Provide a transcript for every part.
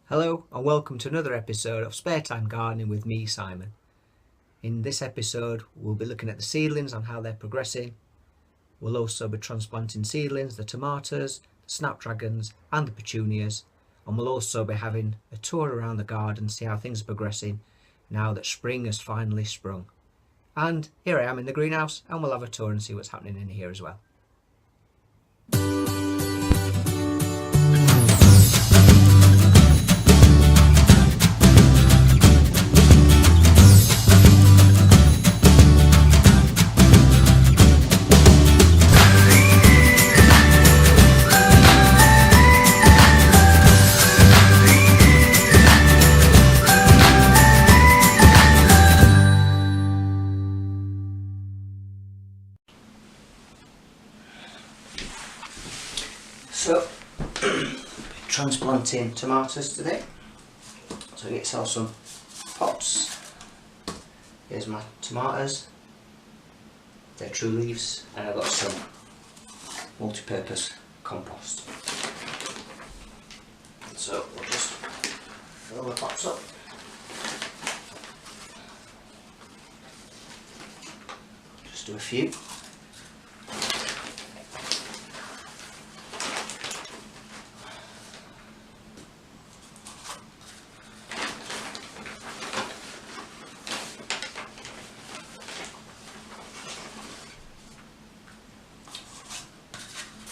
Hello and welcome to another episode of Spare Time Gardening with me, Simon. In this episode we'll be looking at the seedlings and how they're progressing. We'll also be transplanting seedlings, the tomatoes, the snapdragons and the petunias, and we'll also be having a tour around the garden, see how things are progressing now that spring has finally sprung. And here I am in the greenhouse and we'll have a tour and see what's happening in here as well. So, transplanting tomatoes today. So get yourself some pots. Here's my tomatoes. They're true leaves, and I've got some multi-purpose compost. So we'll just fill the pots up. Just do a few.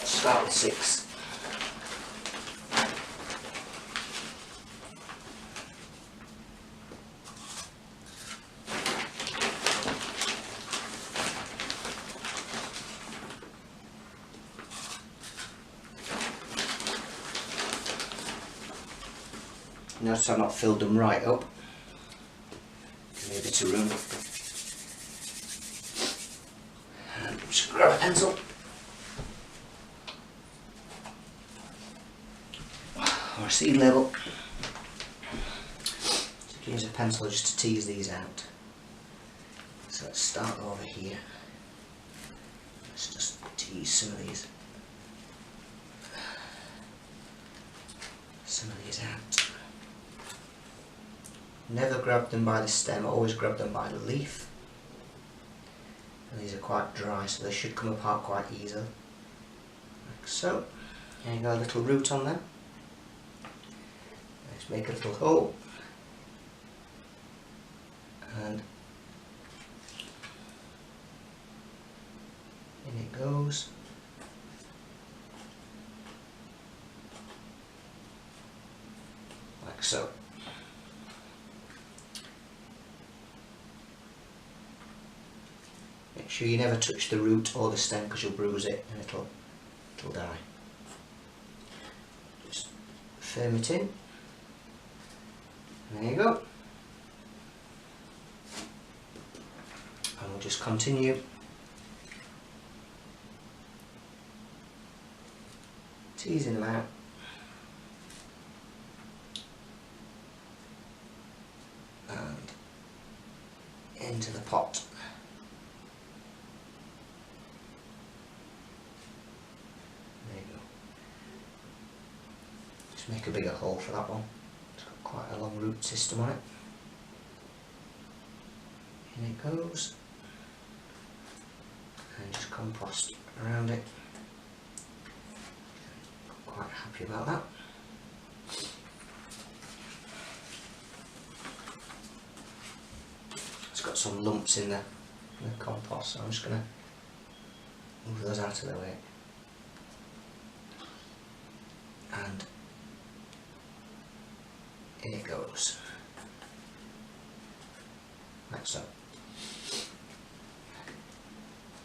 Start with 6. Notice I've not filled them right up. Give me a bit of room. And just grab a pencil. Or a seed label. So use a pencil just to tease these out. So let's start over here. Let's just tease some of these out. Never grab them by the stem, always grab them by the leaf. And these are quite dry, so they should come apart quite easily. Like so. There you go, a little root on them. Let's make a little hole. And in it goes. Like so. Make sure you never touch the root or the stem because you'll bruise it and it'll die. Just firm it in. There you go. And we'll just continue teasing them out. And into the pot. There you go. Just make a bigger hole for that one. It's got quite a long root system on it. In it goes. And just compost around it. Quite happy about that. It's got some lumps in the compost, so I'm just going to move those out of the way. And in it goes. Like so.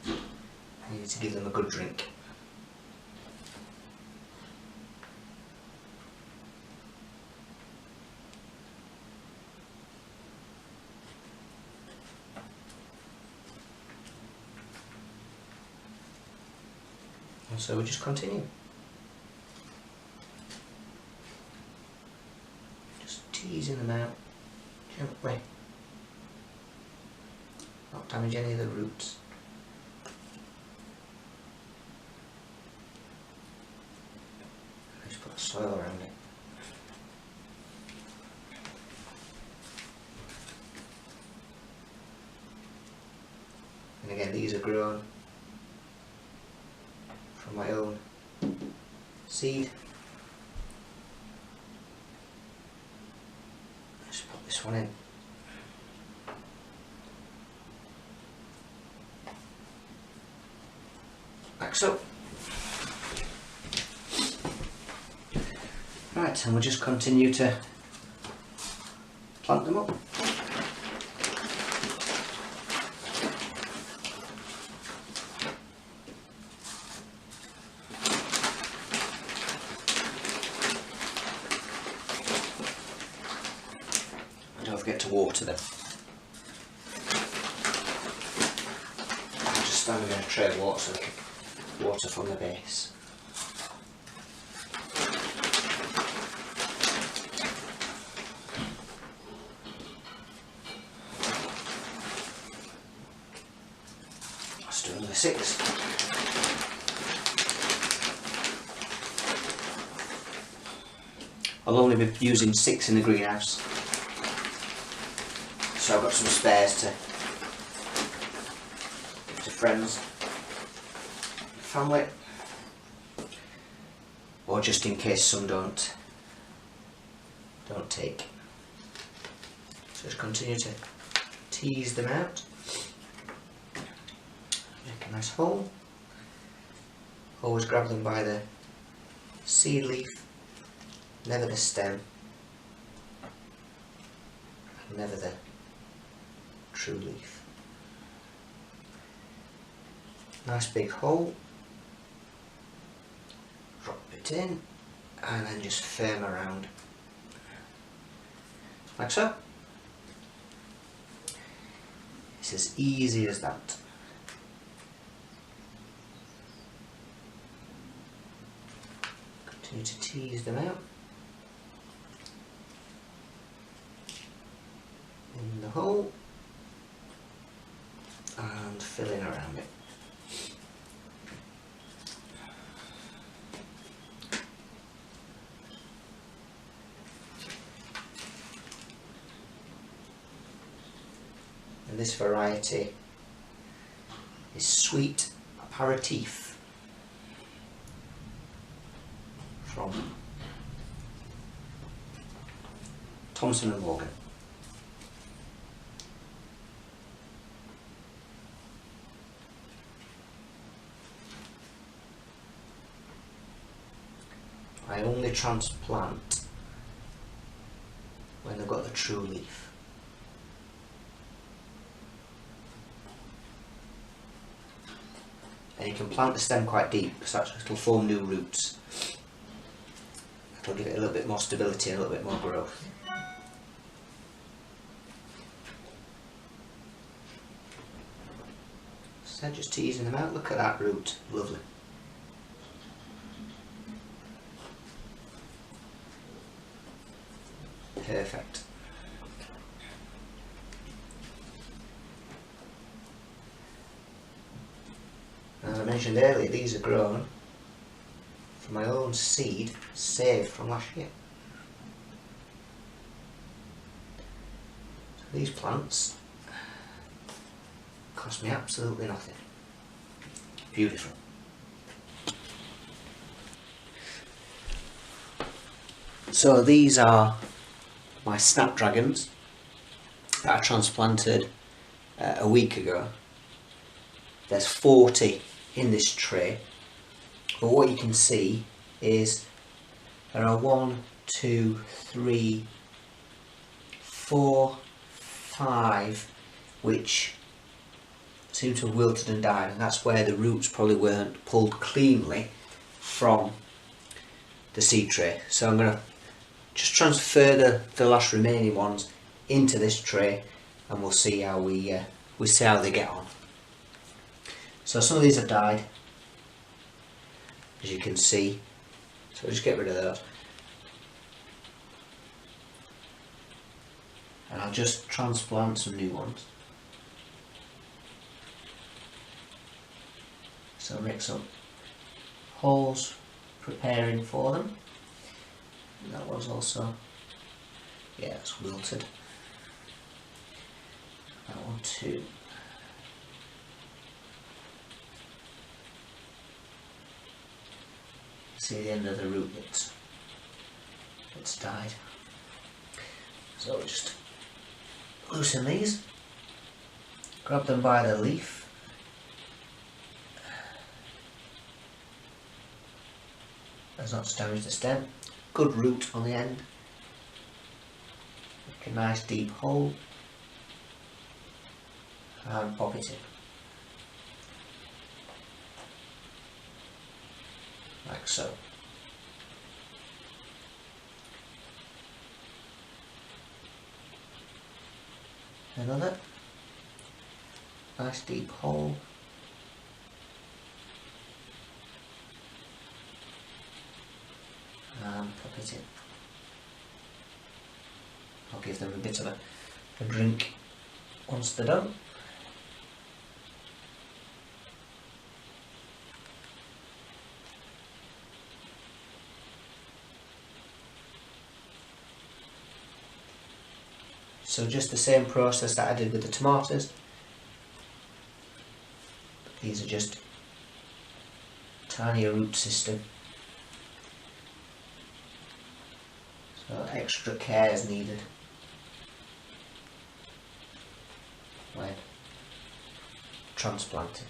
I need to give them a good drink. And so we just continue. Just teasing them out gently. Not damage any of the roots. Just put soil around it. And again, these are grown from my own seed. Let's put this one in. Like so. Right, and we'll just continue to plant them up. And don't forget to water them. I'll just stand them in a tray of water so they can water from the base. Let's do another 6. I'll only be using 6 in the greenhouse, so I've got some spares to give to friends, family, or just in case some don't take. So just continue to tease them out. Make a nice hole. Always grab them by the seed leaf, never the stem, and never the true leaf. Nice big hole. Drop it in and then just firm around like so. It's as easy as that. Continue to tease them out in the hole and fill in around it. And this variety is Sweet Aperitif from Thompson & Morgan. I only transplant when they've got the true leaf. And you can plant the stem quite deep because it'll form new roots. It'll give it a little bit more stability and a little bit more growth. So just teasing them out. Look at that root, lovely. Perfect. As I mentioned earlier, these are grown from my own seed saved from last year. So these plants cost me absolutely nothing. Beautiful. So these are my snapdragons that I transplanted a week ago. There's 40 in this tray, but what you can see is there are 1, 2, 3, 4, 5 which seem to have wilted and died, and that's where the roots probably weren't pulled cleanly from the seed tray. So I'm going to just transfer the last remaining ones into this tray, and we'll see how we see how they get on. So some of these have died, as you can see, so we'll just get rid of those. And I'll just transplant some new ones. So make some holes preparing for them. And that one's also, yeah, it's wilted. That one too. see the end of the root that's died. So we'll just loosen these, grab them by the leaf, as not to damage the stem. Good root on the end, make a nice deep hole and pop it in. Like so. Another nice deep hole. And pop it in. I'll give them a bit of a drink once they're done. So just the same process that I did with the tomatoes. These are just tinier root system. So extra care is needed when transplanting.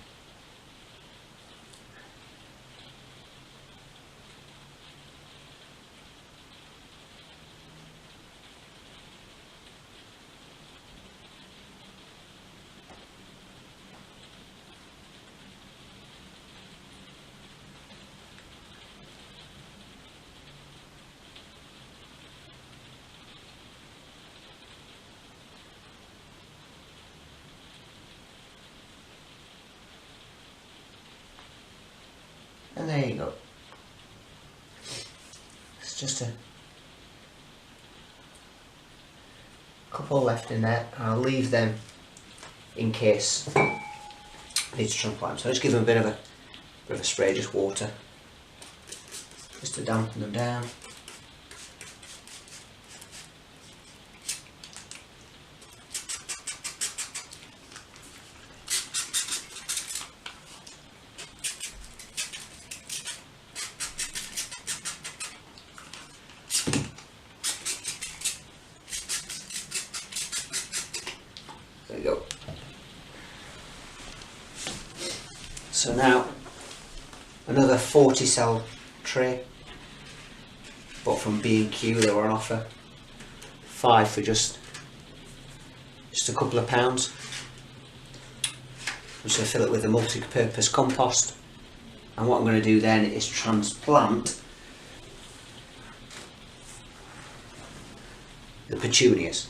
And there you go. It's just a couple left in there, and I'll leave them in case I need to transplant. So I just give them a bit of a spray, just water, just to dampen them down. There you go. So now another 40 cell tray, but from B&Q they were on offer. 5 for just a couple of pounds. I'm just going to fill it with a multi-purpose compost, and what I'm going to do then is transplant the petunias.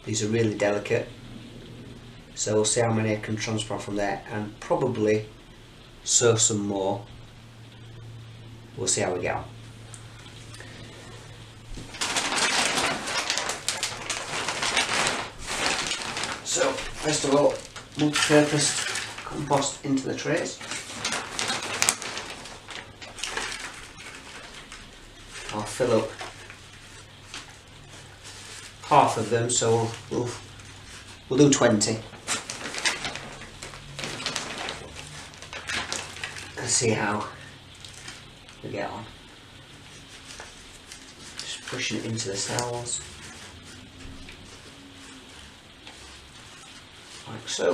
These are really delicate, so we'll see how many I can transplant from there, and probably sow some more. We'll see how we get on. So first of all, multi-purpose compost into the trays. I'll fill up half of them, so we'll do 20 and see how we get on. Just pushing it into the cells like so.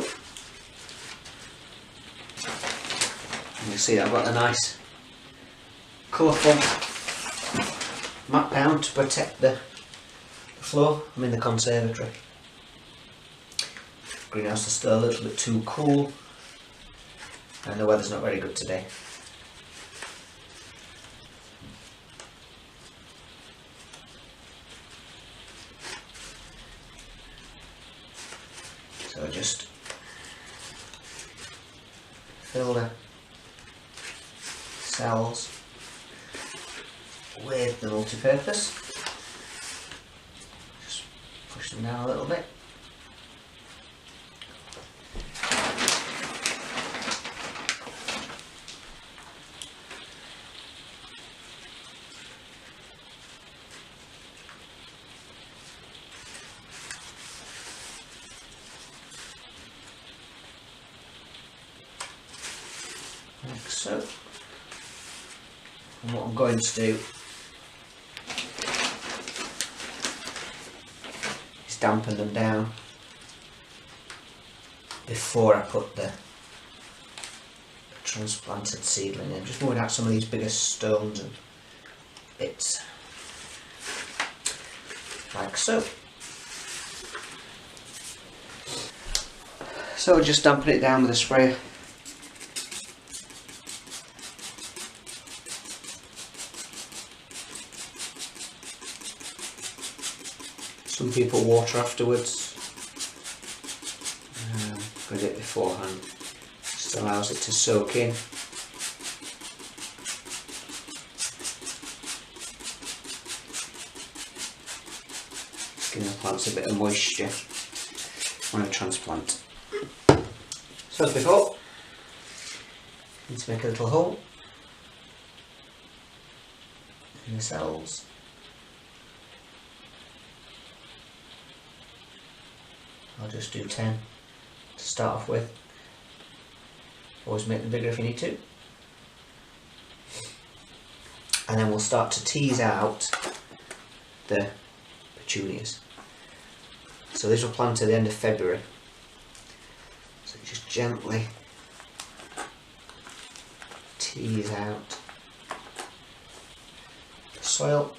And you'll see that I've got a nice colourful mat down to protect the floor. I'm in the conservatory. Greenhouse is still a little bit too cool, and the weather's not very good today. So just fill the cells with the multi-purpose. Just push them down a little bit. Like so. And what I'm going to do is dampen them down before I put the transplanted seedling in. Just moving out some of these bigger stones and bits, like so. So just dampen it down with a sprayer. Some people water afterwards. I'm going to do it beforehand. Just allows it to soak in. Giving the plants a bit of moisture when I transplant. So as before, need to make a little hole in the cells. I'll just do 10 to start off with. Always make them bigger if you need to. And then we'll start to tease out the petunias. So these were planted at the end of February. So just gently tease out the soil.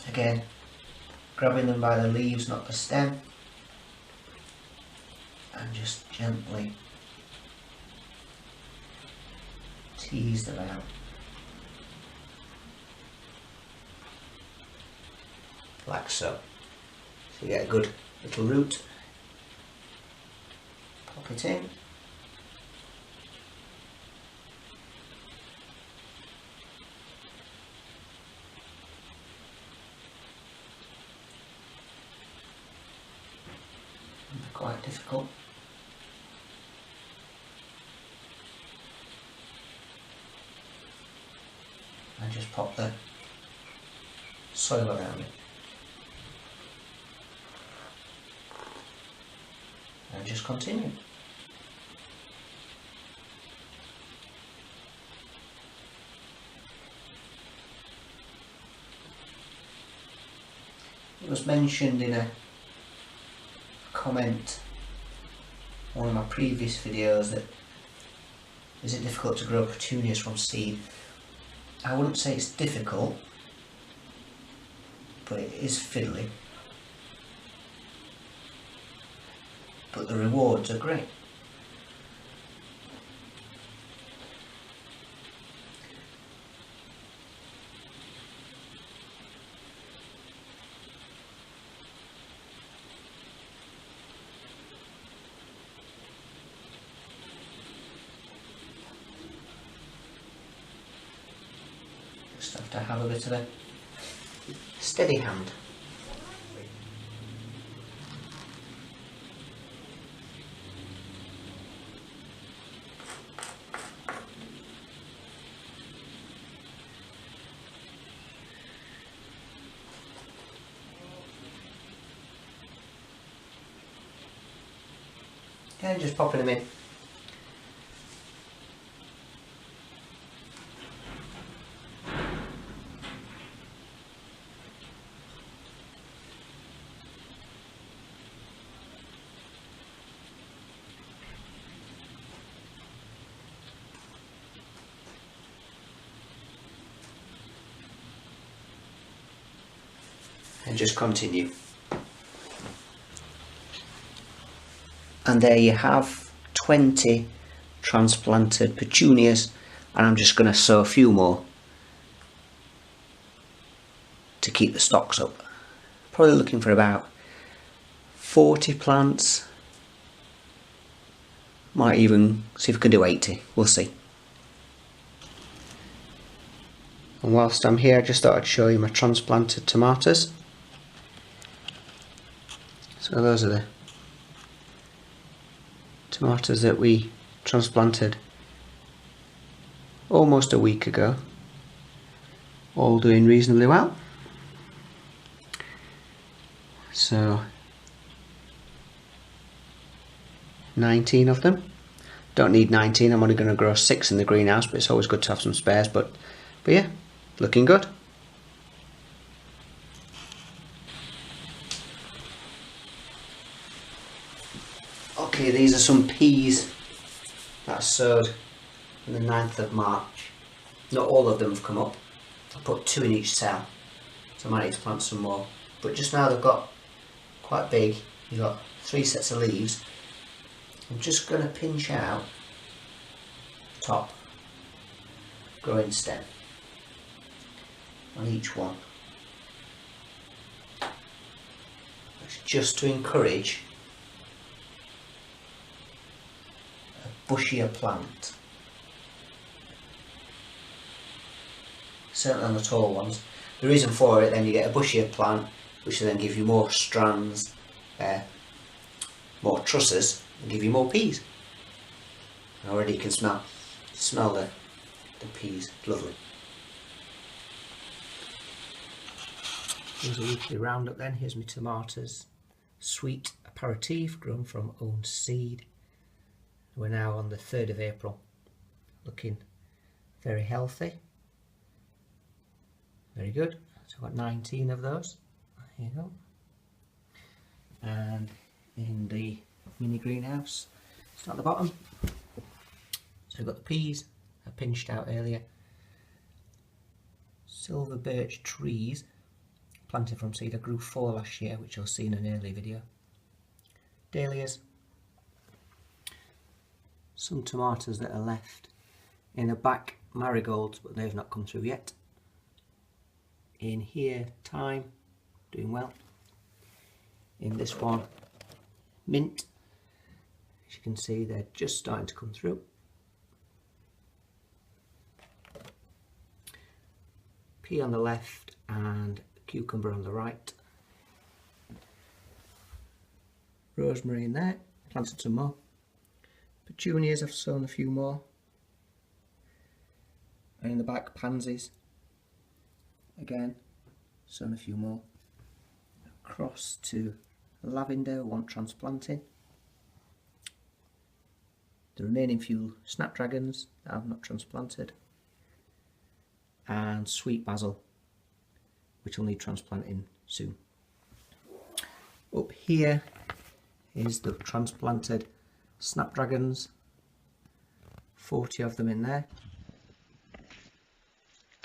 Again, grabbing them by the leaves, not the stem. And just gently tease them out. Like so. So you get a good little root. Pop it in. Quite difficult. And just pop the soil around it. And just continue. It was mentioned in a comment on one of my previous videos that is it difficult to grow petunias from seed? I wouldn't say it's difficult, but it is fiddly. But the rewards are great. Just have to have a bit of a steady hand. And just popping them in. And just continue. And there you have 20 transplanted petunias, and I'm just going to sow a few more to keep the stocks up. Probably looking for about 40 plants. Might even see if we can do 80, we'll see. And whilst I'm here, I just thought I'd show you my transplanted tomatoes. So those are the tomatoes that we transplanted almost a week ago. All doing reasonably well. So 19 of them. Don't need 19, I'm only going to grow 6 in the greenhouse, but it's always good to have some spares. But yeah, looking good. Okay, these are some peas that I sowed on the 9th of March. Not all of them have come up. I put 2 in each cell, so I might need to plant some more. But just now they've got quite big. You've got 3 sets of leaves. I'm just going to pinch out the top growing stem on each one. That's just to encourage a bushier plant. Certainly on the tall ones. The reason for it, then you get a bushier plant, which will then give you more strands, more trusses, and give you more peas. And already you can smell the peas. Lovely. Here's a weekly roundup then. Here's my tomatoes. Sweet aperitif grown from own seed. We're now on the 3rd of April. Looking very healthy. Very good. So I've got 19 of those. Here you go. And in the mini greenhouse, it's at the bottom. So we've got the peas I pinched out earlier. Silver birch trees planted from seed. I grew 4 last year, which you'll see in an early video. Dahlias. Some tomatoes that are left in the back, marigolds, but they've not come through yet. In here, thyme, doing well. In this one, mint. As you can see, they're just starting to come through. Pea on the left and cucumber on the right. Rosemary in there, planted some more. Petunias, I've sown a few more. And in the back, pansies. Again, sown a few more. Across to lavender, want transplanting. The remaining few snapdragons that I've not transplanted. And sweet basil, which will need transplanting soon. Up here is the transplanted snapdragons, 40 of them in there.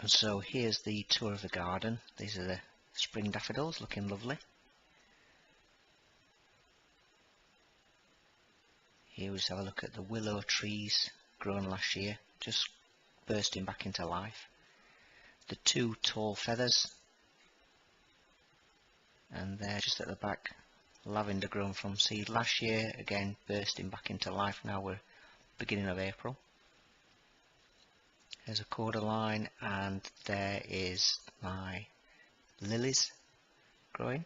And so here's the tour of the garden. These are the spring daffodils, looking lovely. Here we just have a look at the willow trees grown last year, just bursting back into life. The 2 tall feathers, and they're just at the back. Lavender grown from seed last year, again bursting back into life. Now we're beginning of April. There's a cordyline, and there is my lilies growing.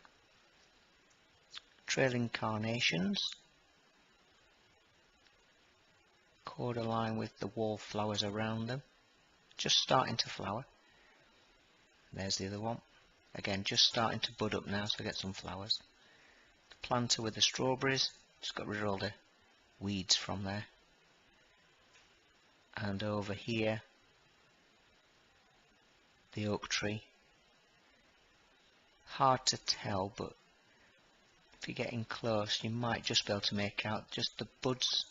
Trailing carnations. Cordyline with the wallflowers around them, just starting to flower. There's the other one, again just starting to bud up now, so I get some flowers. The planter with the strawberries, just got rid of all the weeds from there. And over here, the oak tree. Hard to tell, but if you're getting close you might just be able to make out just the buds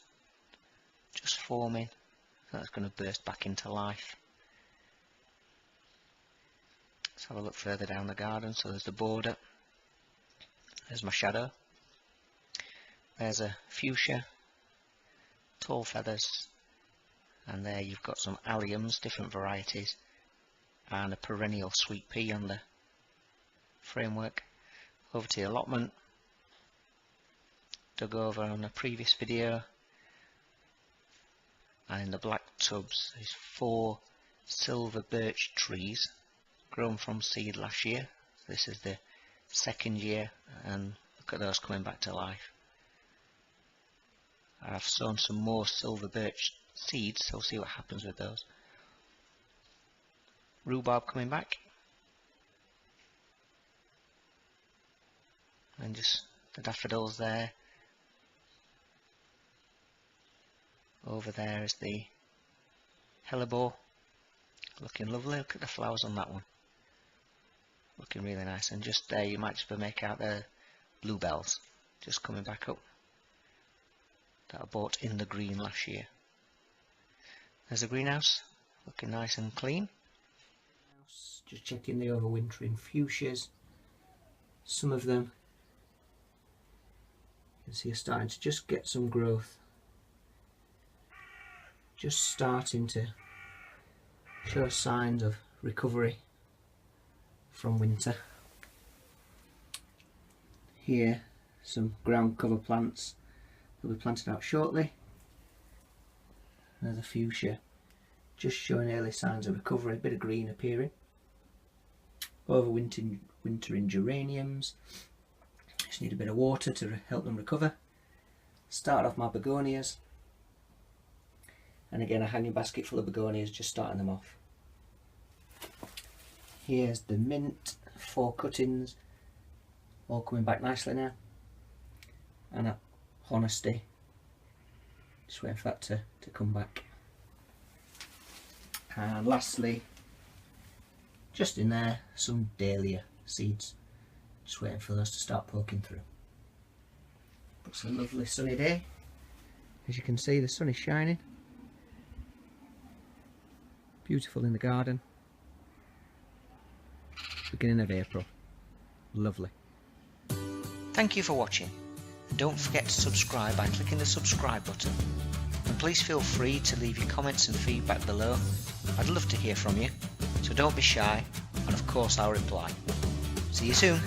just forming. That's going to burst back into life. Let's have a look further down the garden. So there's the border, there's my shadow, there's a fuchsia, tall feathers, and there you've got some alliums, different varieties, and a perennial sweet pea on the framework. Over to the allotment, dug over on a previous video, and in the black tubs there's 4 silver birch trees grown from seed last year. This is the 2nd year, and look at those coming back to life. I've sown some more silver birch seeds, so we'll see what happens with those. Rhubarb coming back, and just the daffodils there. Over there is the hellebore, looking lovely. Look at the flowers on that one. Looking really nice. And just there you might just make out the bluebells just coming back up. That I bought in the green last year. There's the greenhouse, looking nice and clean. Just checking the overwintering fuchsias. Some of them you can see are starting to just get some growth. Just starting to show signs of recovery from winter. Here, some ground cover plants that will be planted out shortly. There's a fuchsia just showing early signs of recovery, a bit of green appearing. Overwintering geraniums, just need a bit of water to help them recover. Start off my begonias, and again a hanging basket full of begonias, just starting them off. Here's the mint, 4 cuttings, all coming back nicely now, and a honesty, just waiting for that to come back. And lastly, just in there, some dahlia seeds, just waiting for those to start poking through. It's a lovely sunny day. As you can see, the sun is shining. Beautiful in the garden. Beginning of April. Lovely. Thank you for watching. Don't forget to subscribe by clicking the subscribe button. And please feel free to leave your comments and feedback below. I'd love to hear from you, so don't be shy, and of course I'll reply. See you soon.